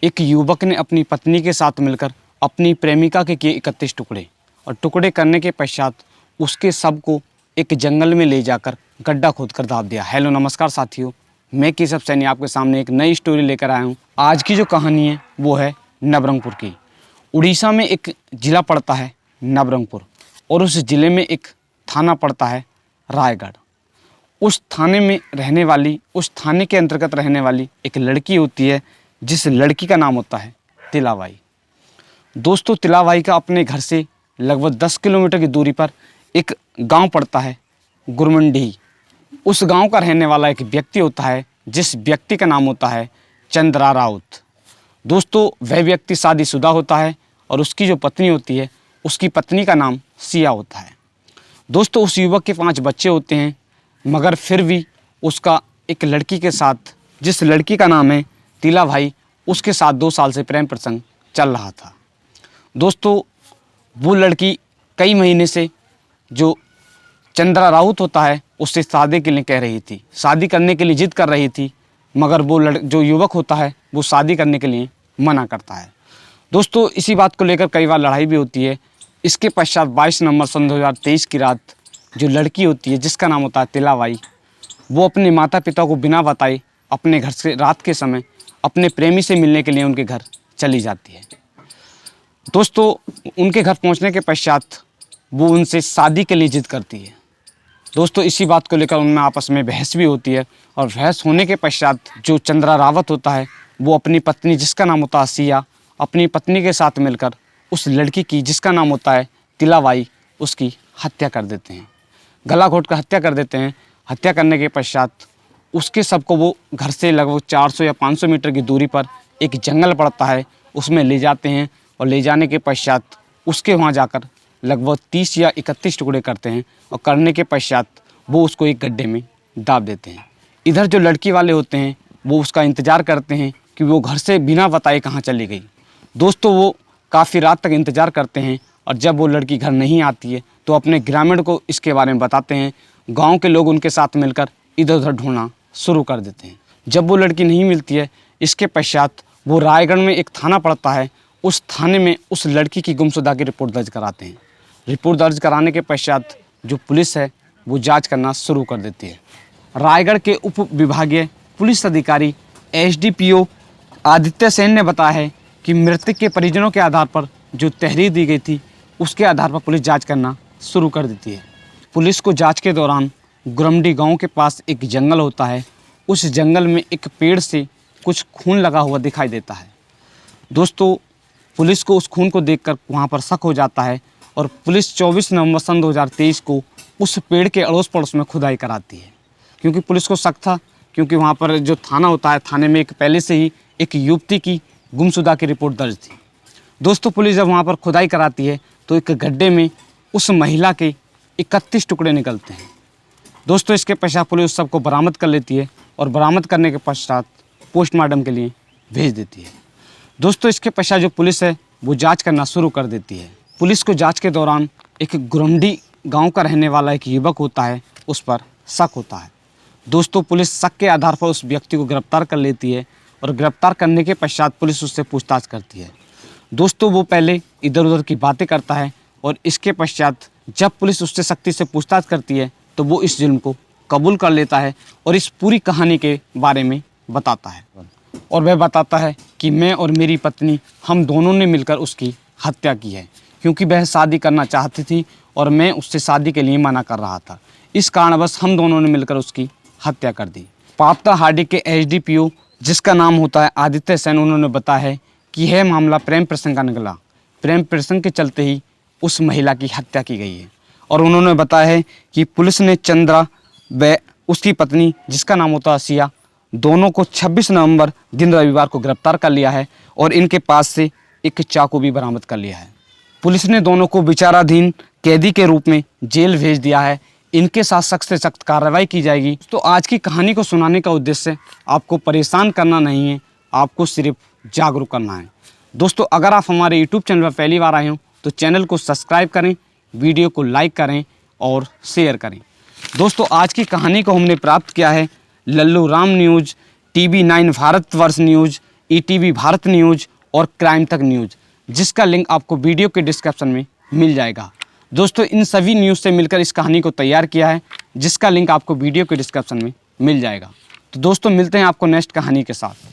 एक युवक ने अपनी पत्नी के साथ मिलकर अपनी प्रेमिका के किए 31 टुकड़े और टुकड़े करने के पश्चात उसके शव को एक जंगल में ले जाकर गड्ढा खोदकर दाब दिया। हेलो नमस्कार साथियों, मैं केशव सैनी आपके सामने एक नई स्टोरी लेकर आया हूँ। आज की जो कहानी है वो है नवरंगपुर की। उड़ीसा में एक ज़िला पड़ता है नवरंगपुर और उस ज़िले में एक थाना पड़ता है रायगढ़। उस थाने के अंतर्गत रहने वाली एक लड़की होती है जिस लड़की का नाम होता है तिलाबाई। दोस्तों, तिलाबाई का अपने घर से लगभग 10 किलोमीटर की दूरी पर एक गांव पड़ता है गुरमंडी। उस गांव का रहने वाला एक व्यक्ति होता है जिस व्यक्ति का नाम होता है चंद्रा राउत। दोस्तों, वह व्यक्ति शादीशुदा होता है और उसकी जो पत्नी होती है उसकी पत्नी का नाम सिया होता है। दोस्तों, उस युवक के 5 बच्चे होते हैं, मगर फिर भी उसका एक लड़की के साथ, जिस लड़की का नाम है तिलाबाई, उसके साथ 2 साल से प्रेम प्रसंग चल रहा था। दोस्तों, वो लड़की कई महीने से जो चंद्रा राउत होता है उससे शादी के लिए कह रही थी, शादी करने के लिए जिद कर रही थी, मगर वो जो युवक होता है वो शादी करने के लिए मना करता है। दोस्तों, इसी बात को लेकर कई बार लड़ाई भी होती है। इसके पश्चात 22 नवंबर सन 2023 की रात जो लड़की होती है जिसका नाम होता है तिलाबाई, वो अपने माता पिता को बिना बताए अपने घर से रात के समय अपने प्रेमी से मिलने के लिए उनके घर चली जाती है। दोस्तों, उनके घर पहुंचने के पश्चात वो उनसे शादी के लिए जिद करती है। दोस्तों, इसी बात को लेकर उनमें आपस में बहस भी होती है और बहस होने के पश्चात जो चंद्रा रावत होता है वो अपनी पत्नी जिसका नाम होता है सिया, अपनी पत्नी के साथ मिलकर उस लड़की की जिसका नाम होता है तिलाबाई, उसकी हत्या कर देते हैं, गला घोंट कर हत्या कर देते हैं। हत्या करने के पश्चात उसके शव को वो घर से लगभग 400 या 500 मीटर की दूरी पर एक जंगल पड़ता है, उसमें ले जाते हैं और ले जाने के पश्चात उसके वहाँ जाकर लगभग 30 या 31 टुकड़े करते हैं और करने के पश्चात वो उसको एक गड्ढे में दाब देते हैं। इधर जो लड़की वाले होते हैं वो उसका इंतज़ार करते हैं कि वो घर से बिना बताए कहाँ चली गई। दोस्तों, वो काफ़ी रात तक इंतज़ार करते हैं और जब वो लड़की घर नहीं आती है तो अपने ग्रामीण को इसके बारे में बताते हैं। गांव के लोग उनके साथ मिलकर इधर उधर ढूंढना शुरू कर देते हैं। जब वो लड़की नहीं मिलती है, इसके पश्चात वो रायगढ़ में एक थाना पड़ता है, उस थाने में उस लड़की की गुमशुदा की रिपोर्ट दर्ज कराते हैं। रिपोर्ट दर्ज कराने के पश्चात जो पुलिस है वो जाँच करना शुरू कर देती है। रायगढ़ के उप विभागीय पुलिस अधिकारी SDPO आदित्य सेन ने बताया है कि मृतक के परिजनों के आधार पर जो तहरीर दी गई थी उसके आधार पर पुलिस जांच करना शुरू कर देती है। पुलिस को जांच के दौरान गुरमडी गांव के पास एक जंगल होता है, उस जंगल में एक पेड़ से कुछ खून लगा हुआ दिखाई देता है। दोस्तों, पुलिस को उस खून को देखकर वहां पर शक हो जाता है और पुलिस 24 नवंबर सन 2023 को उस पेड़ के अड़ोस पड़ोस में खुदाई कराती है, क्योंकि पुलिस को शक था, क्योंकि वहाँ पर जो थाना होता है, थाने में एक पहले से ही एक युवती की गुमशुदा की रिपोर्ट दर्ज थी। दोस्तों, पुलिस जब वहाँ पर खुदाई कराती है तो एक गड्ढे में उस महिला के 31 टुकड़े निकलते हैं। दोस्तों, इसके पश्चात पुलिस उस सबको बरामद कर लेती है और बरामद करने के पश्चात पोस्टमार्टम के लिए भेज देती है। दोस्तों, इसके पश्चात जो पुलिस है वो जांच करना शुरू कर देती है। पुलिस को जांच के दौरान एक गुरमडी गांव का रहने वाला एक युवक होता है, उस पर शक होता है। दोस्तों, पुलिस शक के आधार पर उस व्यक्ति को गिरफ्तार कर लेती है और गिरफ्तार करने के पश्चात पुलिस उससे पूछताछ करती है। दोस्तों, वो पहले इधर उधर की बातें करता है और इसके पश्चात जब पुलिस उससे सख्ती से पूछताछ करती है तो वो इस जुल्म को कबूल कर लेता है और इस पूरी कहानी के बारे में बताता है। और वह बताता है कि मैं और मेरी पत्नी, हम दोनों ने मिलकर उसकी हत्या की है, क्योंकि वह शादी करना चाहती थी और मैं उससे शादी के लिए मना कर रहा था। इस कारणवश हम दोनों ने मिलकर उसकी हत्या कर दी। पापताहाड़ी के SDPO जिसका नाम होता है आदित्य सेन, उन्होंने बताया है कि यह मामला प्रेम प्रसंग का निकला। प्रेम प्रसंग के चलते ही उस महिला की हत्या की गई है। और उन्होंने बताया है कि पुलिस ने चंद्रा व उसकी पत्नी जिसका नाम होता है सिया, दोनों को 26 नवंबर दिन रविवार को गिरफ्तार कर लिया है और इनके पास से एक चाकू भी बरामद कर लिया है। पुलिस ने दोनों को विचाराधीन कैदी के रूप में जेल भेज दिया है। इनके साथ सख्त से सख्त कार्रवाई की जाएगी। तो आज की कहानी को सुनाने का उद्देश्य आपको परेशान करना नहीं है, आपको सिर्फ जागरूक करना है। दोस्तों, अगर आप हमारे YouTube चैनल पर पहली बार आए हो तो चैनल को सब्सक्राइब करें, वीडियो को लाइक करें और शेयर करें। दोस्तों, आज की कहानी को हमने प्राप्त किया है Lallu Ram news, TV9 Bharatvarsh news, ETV Bharat news और क्राइम तक न्यूज़, जिसका लिंक आपको वीडियो के डिस्क्रिप्शन में मिल जाएगा। दोस्तों इन सभी न्यूज़ से मिलकर इस कहानी को तैयार किया है, जिसका लिंक आपको वीडियो के डिस्क्रिप्शन में मिल जाएगा। तो दोस्तों मिलते हैं आपको नेक्स्ट कहानी के साथ।